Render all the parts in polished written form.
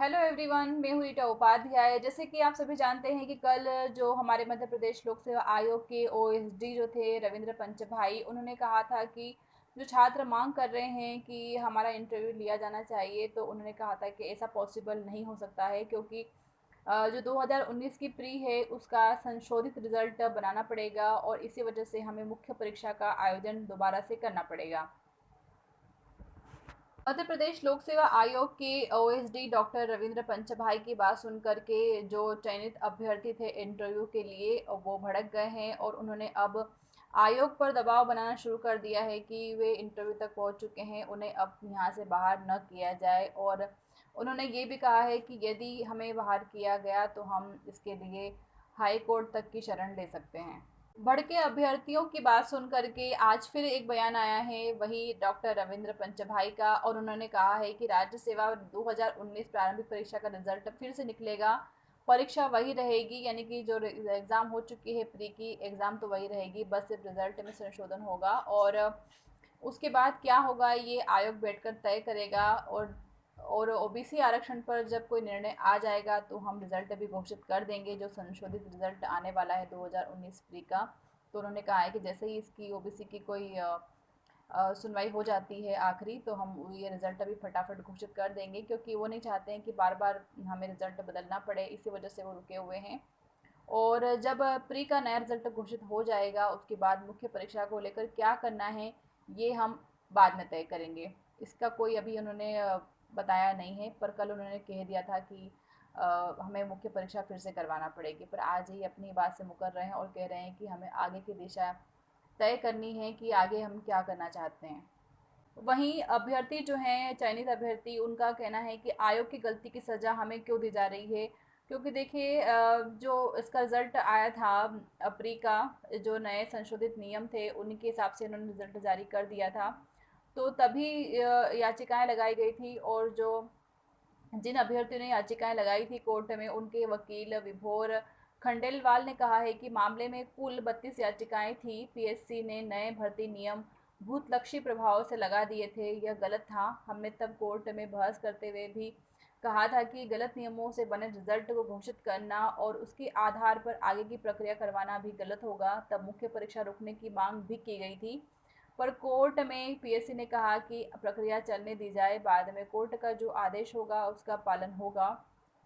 Hello everyone, मैं हूँ रीटा उपाध्याय। जैसे कि आप सभी जानते हैं कि कल जो हमारे मध्य प्रदेश लोक सेवा आयोग के ओएसडी जो थे रविंद्र पंच भाई, उन्होंने कहा था कि जो छात्र मांग कर रहे हैं कि हमारा इंटरव्यू लिया जाना चाहिए, तो उन्होंने कहा था कि ऐसा पॉसिबल नहीं हो सकता है, क्योंकि जो 2019 की प्री है उसका संशोधित रिजल्ट बनाना पड़ेगा और इसी वजह से हमें मुख्य परीक्षा का आयोजन दोबारा से करना पड़ेगा। मध्य प्रदेश लोक सेवा आयोग के ओएसडी डॉक्टर रविंद्र पंचभाई की बात सुनकर के जो चयनित अभ्यर्थी थे इंटरव्यू के लिए, वो भड़क गए हैं और उन्होंने अब आयोग पर दबाव बनाना शुरू कर दिया है कि वे इंटरव्यू तक पहुंच चुके हैं, उन्हें अब यहाँ से बाहर न किया जाए। और उन्होंने ये भी कहा है कि यदि हमें बाहर किया गया तो हम इसके लिए हाई कोर्ट तक की शरण ले सकते हैं। भड़के अभ्यर्थियों की बात सुन करके आज फिर एक बयान आया है, वही डॉक्टर रविंद्र पंचभाई का, और उन्होंने कहा है कि राज्य सेवा 2019 प्रारंभिक परीक्षा का रिजल्ट फिर से निकलेगा। परीक्षा वही रहेगी, यानी कि जो एग्ज़ाम हो चुकी है प्री की एग्ज़ाम तो वही रहेगी, बस सिर्फ रिजल्ट में संशोधन होगा। और उसके बाद क्या होगा ये आयोग बैठकर तय करेगा। और ओबीसी आरक्षण पर जब कोई निर्णय आ जाएगा तो हम रिज़ल्ट भी घोषित कर देंगे, जो संशोधित रिज़ल्ट आने वाला है 2019 प्री का। तो उन्होंने कहा है कि जैसे ही इसकी ओबीसी की कोई सुनवाई हो जाती है आखिरी, तो हम ये रिज़ल्ट अभी फटाफट घोषित कर देंगे, क्योंकि वो नहीं चाहते हैं कि बार बार हमें रिज़ल्ट बदलना पड़े, इसी वजह से वो रुके हुए हैं। और जब प्री का नया रिज़ल्ट घोषित हो जाएगा उसके बाद मुख्य परीक्षा को लेकर क्या करना है ये हम बाद में तय करेंगे। इसका कोई अभी उन्होंने बताया नहीं है, पर कल उन्होंने कह दिया था कि हमें मुख्य परीक्षा फिर से करवाना पड़ेगी। पर आज ही अपनी बात से मुकर रहे हैं और कह रहे हैं कि हमें आगे की दिशा तय करनी है कि आगे हम क्या करना चाहते हैं। वहीं अभ्यर्थी जो हैं चयनित अभ्यर्थी, उनका कहना है कि आयोग की गलती की सज़ा हमें क्यों दी जा रही है, क्योंकि देखिए जो इसका रिज़ल्ट आया था प्री का, जो नए संशोधित नियम थे उनके हिसाब से उन्होंने रिज़ल्ट जारी कर दिया था। तो तभी याचिकाएं लगाई गई थी, और जो जिन अभ्यर्थियों ने याचिकाएं लगाई थी कोर्ट में, उनके वकील विभोर खंडेलवाल ने कहा है कि मामले में कुल 32 याचिकाएं थी। पीएससी ने नए भर्ती नियम भूतलक्षी प्रभाव से लगा दिए थे, यह गलत था। हमने तब कोर्ट में बहस करते हुए भी कहा था कि गलत नियमों से बने रिजल्ट को घोषित करना और उसके आधार पर आगे की प्रक्रिया करवाना भी गलत होगा। तब मुख्य परीक्षा रोकने की मांग भी की गई थी, पर कोर्ट में पीएससी ने कहा कि प्रक्रिया चलने दी जाए, बाद में कोर्ट का जो आदेश होगा उसका पालन होगा।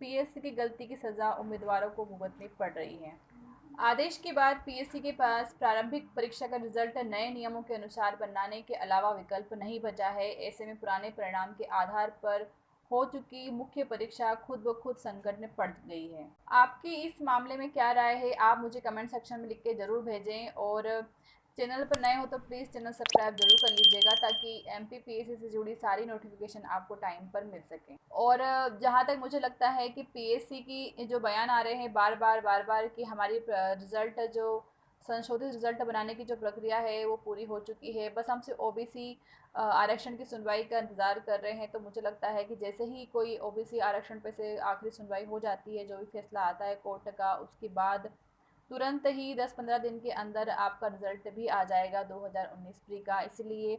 पीएससी की गलती की सज़ा उम्मीदवारों को भुगतनी पड़ रही है। आदेश के बाद पीएससी के पास प्रारंभिक परीक्षा का रिजल्ट नए नियमों के अनुसार बनाने के अलावा विकल्प नहीं बचा है। ऐसे में पुराने परिणाम के आधार पर हो चुकी मुख्य परीक्षा खुद ब खुद संकट में पड़ गई है। आपकी इस मामले में क्या राय है, आप मुझे कमेंट सेक्शन में लिख के ज़रूर भेजें। और चैनल पर नए हो तो प्लीज़ चैनल सब्सक्राइब जरूर कर लीजिएगा, ताकि एमपीपीएससी से जुड़ी सारी नोटिफिकेशन आपको टाइम पर मिल सके। और जहाँ तक मुझे लगता है कि पीएससी की जो बयान आ रहे हैं बार बार कि हमारी रिज़ल्ट जो संशोधित रिज़ल्ट बनाने की जो प्रक्रिया है वो पूरी हो चुकी है, बस हम सिर्फ ओबीसी आरक्षण की सुनवाई का इंतज़ार कर रहे हैं। तो मुझे लगता है कि जैसे ही कोई ओबीसी आरक्षण पे से आखिरी सुनवाई हो जाती है, जो भी फैसला आता है कोर्ट का, उसके बाद तुरंत ही 10-15 दिन के अंदर आपका रिज़ल्ट भी आ जाएगा 2019 प्री का। इसलिए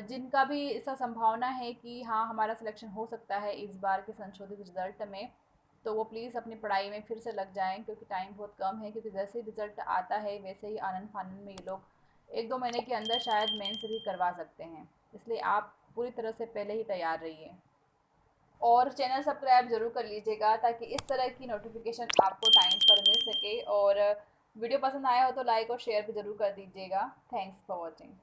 जिनका भी ऐसा संभावना है कि हाँ हमारा सिलेक्शन हो सकता है इस बार के संशोधित रिज़ल्ट में, तो वो प्लीज़ अपनी पढ़ाई में फिर से लग जाएं, क्योंकि टाइम बहुत कम है। क्योंकि जैसे ही रिज़ल्ट आता है वैसे ही आनन फानन में ये लोग 1-2 महीने के अंदर शायद मेंस भी करवा सकते हैं। इसलिए आप पूरी तरह से पहले ही तैयार रहिए और चैनल सब्सक्राइब ज़रूर कर लीजिएगा, ताकि इस तरह की नोटिफिकेशन आपको टाइम पर मिल सके। और वीडियो पसंद आया हो तो लाइक और शेयर भी ज़रूर कर दीजिएगा। Thanks for watching.